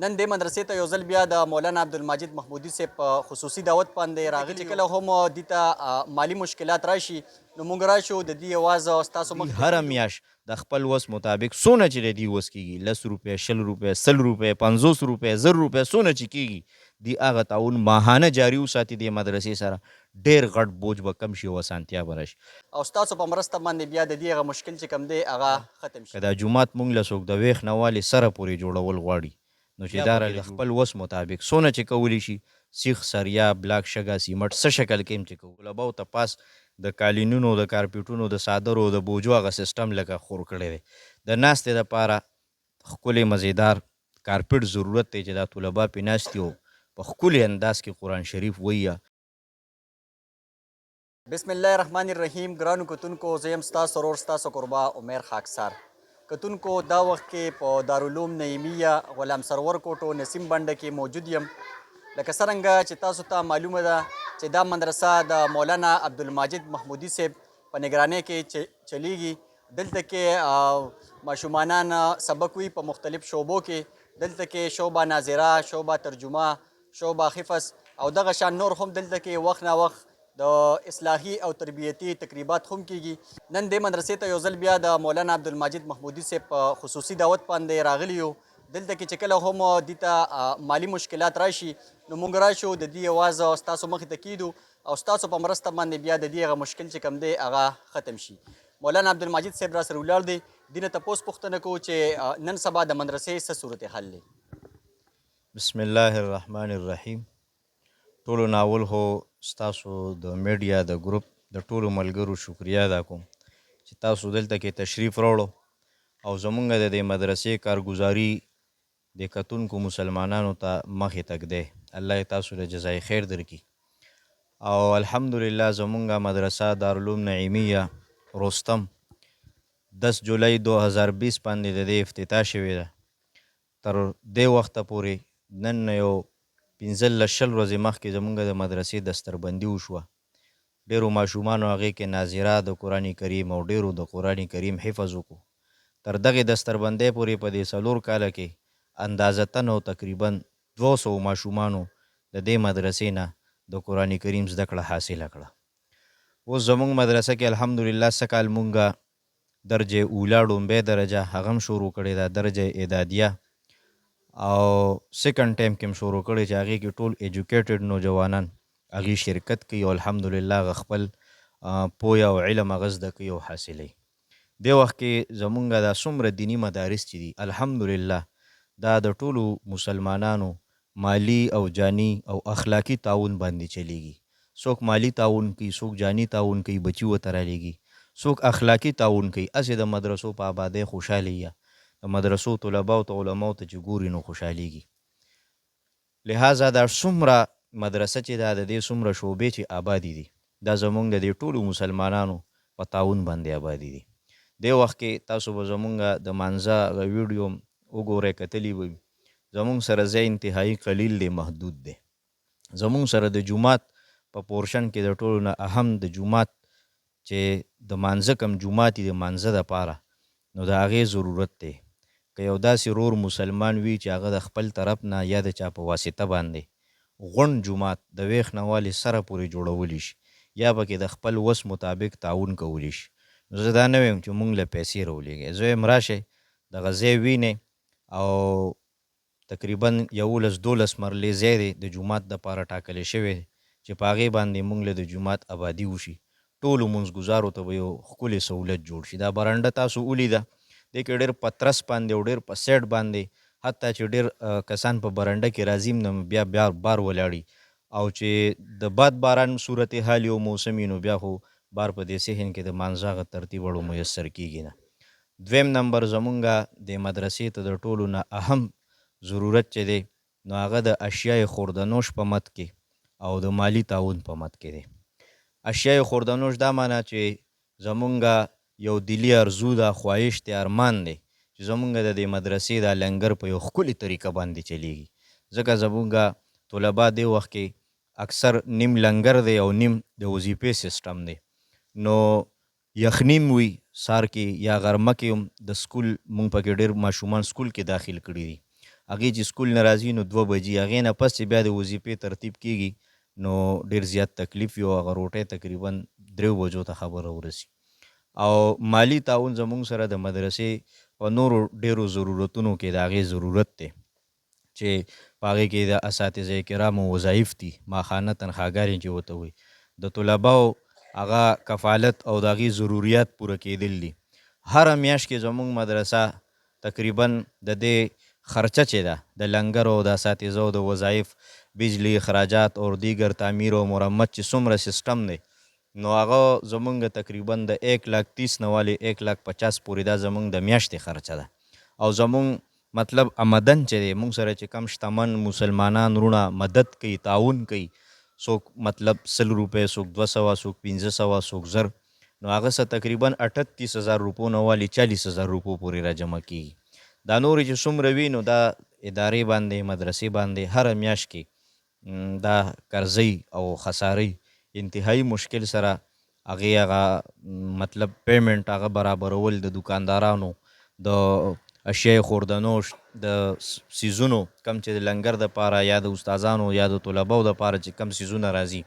نن دې مدرسې ته یو ځل بیا د مولانا عبدالمجید محمودي صاحب په خصوصي دعوت باندې راغلي چې کله هم دې ته مالي مشکلات راشي نو موږ راشو د دې اواز ستاسو مخې ته هره میاشت د خپل وس مطابق څونه چې د دې وس کېږي 10 روپۍ 20 روپۍ 100 روپۍ 50 روپۍ 1000 روپۍ څونه چې کېږي دی هغه تعاون ماهانه جاري وساتي د مدرسې سره ډېر غټ بوج به کم شي او اسانتیا به راشي او ستاسو په مرسته باندې بیا د دې هغه مشکل چې کوم دی هغه ختم شي که دا جومات مونږ له څوک د ویښ نه والي سره پورې جوړول غواړي نو چې دا د خپل وس مطابق څونه چې کولی شي سیخ سریا بلاک شګه سیمټ څه شکل کې هم چې کوو طلباو ته پاس د قالینونو د کارپیټونو د صادرو د بوجو هغه سیستم لکه خور کړی دی د ناستې دپاره ښکلی مزیدار کارپیټ ضرورت دی چې دا طلبا پې ناستي او په ښکلي انداز کې قرآن شریف ویه. بسم الله الرحمن الرحیم. ګرانو کتونکو زه یم ستاسو ورور ستاسو قربا عمر خاکسار. کتونکو دا وخت کې په دارالعلوم نعیمیه غلام سرور کوټو نسیم بنډه کې موجود یم. لکه څرنګه چې تاسو ته معلومه ده چې دا مدرسه د مولانا عبدالمجید محمودي صاحب په نگرانۍ کې چلیږي. دلته کې ماشومانان سبق وي په مختلف شعبو کې. دلته کې شعبه ناظره، شعبه ترجمه، شعبه حفظ او دغه شان نور هم دلته کې وخت نه وخت د اصلاحي او تربیتي تقریبات هم کیږي. نن دې مدرسې ته یو ځل بیا د مولانا عبدالمجید محمودي صاحب په خصوصي دعوت باندې راغلي یو. دلته کې چې کله هم دې ته مالي مشکلات راشي نو موږ راشو د دې اواز ستاسو مخې ته کیږدو او ستاسو په مرسته باندې بیا د دې هغه مشکل چې کوم دی هغه ختم شي. مولانا عبدالمجید صاحب را سره ولاړ دی. دې نه تپوس پوښتنه کوو چې نن سبا د مدرسې څه صورتحال دی؟ بسم الله الرحمن الرحیم. ټولو ناول هو ستاسو د میډیا د ګروپ د ټولو ملګرو شکریا ادا کوم چې تاسو دلته کې تشریف راوړو او زمونږ د دې مدرسې کارګزاري د کتونکو مسلمانانو ته مخې تک دی. الله تاسو له جزای خیر درکړي او الحمدلله زمونږ مدرسه دارالعلوم نعیمیه رستم 10 جولای 2020 باندې د دې افتتاح شوې ده. تر دې وخته پورې نن یو 15-20 ورځې مخکې زمونږ د مدرسې دستربندي وشوه. ډېرو ماشومانو هغې کې ناظره د قرآن کریم او ډېرو د قرآن کریم حفظ وکړو. تر دغې دستربندۍ پورې په دې 4 کاله کې اندازتن او تقریبا 200 ماشومانو د دې مدرسې نه د قرآن کریم زده کړه حاصله کړه. اوس زمونږ مدرسه کې الحمدلله څه کال مونږ درجه اوله ډومبۍ درجه هغه هم شروع کړې ده، درجه اعدادیه او سیکنډ ټایم کې هم شروع کړی چې هغې کې ټول ایجوکیټډ نوجوانان هغې شرکت کوي او الحمدلله هغه خپل پویه او علم هغه زده کوي او حاصلوي. دې وخت کې زمونږ دا څومره دیني مدارس چې دي الحمدلله دا د ټولو مسلمانانو مالی او جانی او اخلاقی تعاون باندې چلیږي. څوک مالی تعاون کوي، څوک جانی تعاون کوي، بچي ورته رالیږي، څوک اخلاقی تعاون کوي. هسې د مدرسو په آبادۍ خوشحاله یا د مدرسو طلباو ته علماو ته چې ګوري نو خوشحالیږي. لہذا دا څومره مدرسه چې دا د دې څومره شعبې چې آبادي دي دا زمونږ د دې ټولو مسلمانانو په تعاون باندې آبادي دي. دې وخت کې تاسو به زمونږ د مانځه ویډیو وګورئ، کتلی به وي. زمونږ سره ځای انتهایی قلیل دی، محدود دی. زمونږ سره د جومات په پورشن کې د ټولو نه اهم د جومات چې د مانځه کم جومات دی د مانځه دپاره نو د هغې ضرورت دی. که یو داسې رور مسلمان وي چې هغه د خپل طرف نه یا د چا په واسطه باندې غونډ جومات د ویښ نه والي سره پورې جوړولی شي یا پکې د خپل وس مطابق تعاون کولی شي. نو زه دا نه ویم چې مونږ له پیسې راولېږئ، زه وایم راشئ دغه ځای وینئ او تقریبا 11-12 مرلې ځای دی د جومات دپاره ټاکلی شوی چې په هغې باندې مونږ له د جومات آبادي وشي. ټولو منځګزارو ته به یو ښکلی سهولت جوړ شي. دا برنډه تاسو ولیده، دې کې ډېر په ترس باندې او ډېر په سیټ باندې حتی چې ډېر کسان په برنډه کې راځي نو بیا بار ولاړي او چې د باد باران صورتحال یو موسمي نو بیا خو بار په دې صحن کې د مانځه هغه ترتیب وړو میسر کیږي نه. دویم نمبر زمونږ د مدرسې ته د ټولو نه اهم ضرورت چې دی نو هغه د اشیای خوردنوش په مد کې او د مالی تعاون په مد کې دی. اشیای خوردنوش دا معنی چې زمونږ یو دلی ارزو ده، خواهش دی، ارمان دی چې زمونږ د دې مدرسې دا لنګر په یو ښکلي طریقه باندې چلیږي. ځکه زمونږ طلبا دې وخت کې اکثر نیم لنګر دی او نیم د وظیفې سیسټم دی. نو یخنیم وي سار کې یا غرمه کې هم د سکول مونږ پکې ډېر ماشومان سکول کې داخل کړي دي. هغې چې سکول نه راځي نو 2 بجې هغې نه پس چې بیا د وظیفې ترتیب کیږي نو ډېر زیات تکلیف وي او هغه روټۍ تقریبا 3 بجو ته خبره ورسي او مالی تعاون زمونږ سره د مدرسې په نورو ډېرو ضرورتونو کې د هغې ضرورت دی چې په هغې کې د اساتذه کرامو وظایف دي ماخانه تنخواګانې چې ورته وایي د طلباو هغه کفالت او د هغې ضروریات پوره کېدل دي هره میاشت کې زمونږ مدرسه تقریبا د دې خرچه چې ده د لنګر او د اساتذو د وظایف بجلی اخراجات او دیگر تعمیر او مرمت چې څومره سیستم دی نو هغه زمونږ تقریبا د 130 نه والې 150 پورې دا زمونږ د میاشتې خرچه ده او زمونږ مطلب آمدن چې دی مونږ سره چې کم شتمن مسلمانان وروڼه مدد کوي تعاون کوي څوک مطلب 100 روپۍ څوک 200 څوک 500 څوک زر نو هغه څه تقریبا 38,000 روپو نه والې 40,000 روپو پورې را جمع کیږي دا نورې چې څومره وي نو دا ادارې باندې مدرسې باندې هره میاشت کې دا قرضۍ او خسارۍ انتهایی مشکل سره هغې مطلب پیمنټ هغه برابرول د دکاندارانو د اشیاء خوردنوش د سیزونو کم چې د لنګر دپاره یا د استادانو یا د طلباو دپاره چې کم سیزونه راځي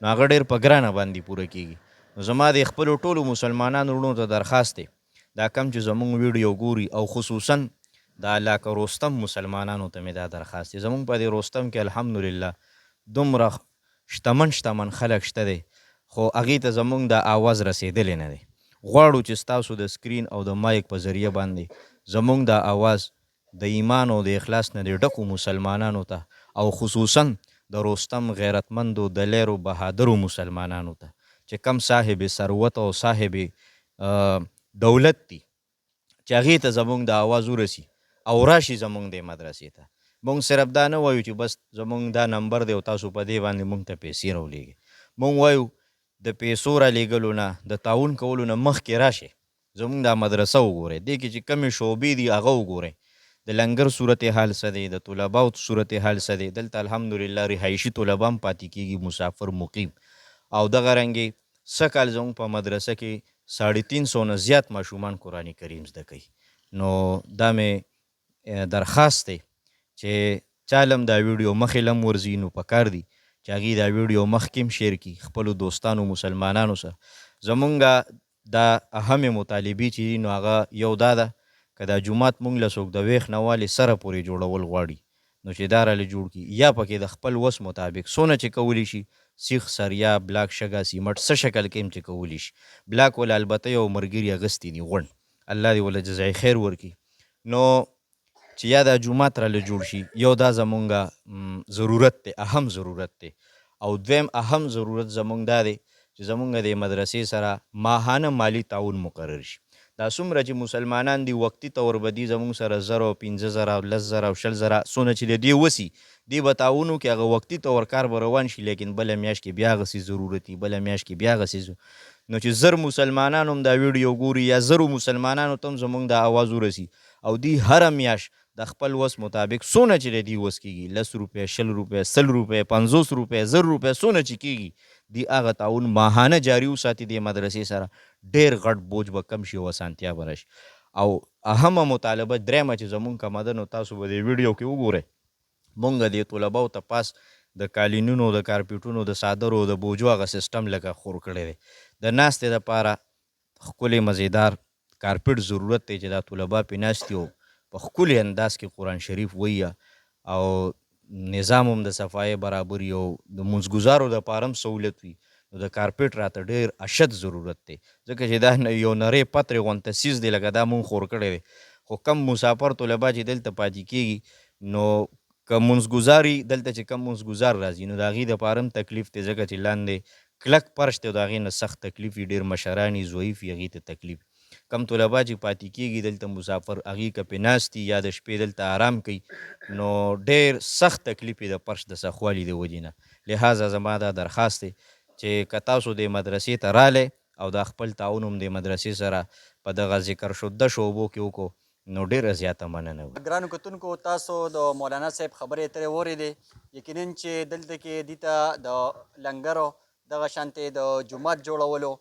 نو هغه ډېر په ګرانه باندې پوره کیږي نو زما د خپلو ټولو مسلمانانو وروڼو ته درخواست دی دا کم چې زمونږ ویډیو ګوري او خصوصا د علاقه رستم مسلمانانو ته مې دا درخواست دی زمونږ په دې رستم کې الحمدلله دومره شتمن خلک شته دی خو هغې ته زمونږ د آواز رسېدلی نه دی غواړو چې ستاسو د سکرین او د مایک په ذریعه باندې زمونږ د آواز د ایمان او د اخلاص نه د ډکو مسلمانانو ته او خصوصا د رستم غیرتمندو دلیرو بهادرو مسلمانانو ته چې کم صاحب ثروت او صاحب دولت دي چې هغې ته زمونږ د آواز ورسي او راشي زمونږ د مدرسې ته مونږ صرف دا نه وایو چې بس زمونږ دا نمبر دی او تاسو په دې باندې مونږ ته پیسې راولېږئ مونږ وایو د پیسو رالیږلو نه د تعاون کولو نه مخکې راشئ زمونږ دا مدرسه وګورئ دې کې چې کمې شعبې دي هغه وګورئ د لنګر صورتحال څه دی د طلباو صورتحال څه دی دلته الحمدلله رهایشي طلبا هم پاتې کېږي مسافر مقیم او دغه رنګې څه کال زموږ په مدرسه کې 350 نه زیات ماشومان قرآن کریم زده کوي نو دا مې درخواست دی چې چالم دا ویډیو مخې لم ورځي نو پکار دی چې هغې دا ویډیو مخکې هم شیر کړي خپلو دوستانو مسلمانانو سره زمونږ دا اهمې مطالبې چې دي نو هغه یو دا ده که دا جومات مونږ له څوک د ویښ نه والې سره پورې جوړول غواړي نو چې دا راله جوړ کړي یا پکې د خپل وس مطابق څونه چې کولی شي سیخ سریا بلاک شګه سیمټ څه شکل کې هم چې کولی شي بلاک ول البته یو ملګري اغوستی دي غونډ الله دې ول جزای خیر ورکړي نو چې یا دا جومات راله جوړ شي یو دا زمونږ ضرورت دی اهم ضرورت دی او دویم اهم ضرورت زمونږ دا دی چې زمونږ د مدرسې سره ماهانه مالی تعاون مقرر شي دا څومره چې مسلمانان دي وقتي طور به دي زمونږ سره 1,000 او 15,000 او 10,000 او 20,000 څونه چې د دې وسي دې به تعاون وکړي هغه وقتي طور کار به روان شي لیکن بله میاشت کې بیا هغه څیز ضرورت وي بله میاشت کې بیا هغه څیز نو چې 1000 مسلمانان هم دا ویډیو ګوري یا 1000 مسلمانانو ته هم زمونږ د آواز ورسي او دی هره میاشت د خپل وس مطابق څونه چې د دې وس کېږي 10 روپۍ 20 روپۍ 100 روپۍ 50 روپۍ 1000 روپۍ څونه چې کېږي دی هغه تعاون ماهانه جاري وساتي د مدرسې سره ډېر غټ بوج به کم شي او اسانتیا به راشي او اهمه مطالبه درېیمه چې زمونږ کمده نو تاسو به د ویډیو کې وګورئ مونږ د طلباو ته پاس د قالینونو د کارپیټونو د صادرو د بوجو هغه سیستم لکه خور کړی دی د ناستې دپاره ښکلی مزیدار کارپیټ ضرورت دی چې دا طلبا پې ناستي او په ښکلي انداز کې قرآن شریف وایي او نظام هم د صفایي برابر او د منځګزارو دپاره هم سهولت وي نو د کارپیټ راته ډېر اشد ضرورت دی ځکه چې دا یو نرۍ پترې غونته څیز دی لکه دا مونږ خور کړی دی خو کم مسافر طلبا چې دلته پاتې کېږي نو که منځګزار دلته چې کم منځګزار راځي نو د هغې دپاره هم تکلیف دی ځکه چې لاندې کلک فرش دی او د هغې نه سخت تکلیف وي ډېر مشران یې ضعیف وي هغې ته تکلیف کم طلبا چې پاتې کېږي دلته مسافر هغې که پې ناست دي یا د شپې دلته آرام کوي نو ډېر سخت تکلیف یې د فرش د سخوالي د وجې نه لحاظه زما دا درخواست دی چې که تاسو د مدرسې ته رالی او دا خپل تعاون هم د مدرسې سره په دغه ذکر شده شعبو کې وکړو نو ډېره زیاته مننه وي ګرانو کتونکو تاسو د مولانا صاحب خبرې اترې واورېدې یقینا چې دلته کې دې ته د لنګرو دغه شانتې د جومات جوړولو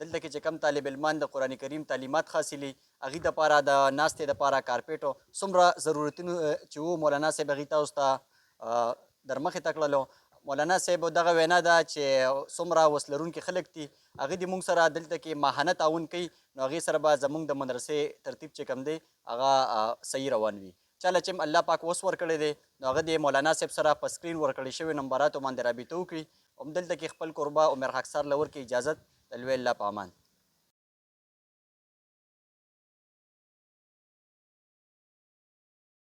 دلته کې چې کم طالب علمان د قرآن کریم تعلیمات حاصلي هغې دپاره د ناستې دپاره کارپیټو څومره ضرورتونه چې وو مولانا صاحب هغې تاسو ته در مخې ته کړلو. مولانا صاحب دغه وینا ده چې څومره وس لرونکي خلک دي هغه د موږ سره دلته کې ماهانه تعاون کوي نو هغې سره به زموږ د مدرسې ترتیب چې کوم دی هغه صحیح روان وي. چاله چې الله پاک وس ورکړی دی نو هغه د مولانا صاحب سره په سکرین ورکړی شوي نمبراتو باندې رابطه وکړي. همدلته کې خپل کوربه عمر خاکسار له ورکړي اجازت د لوی الله په امان.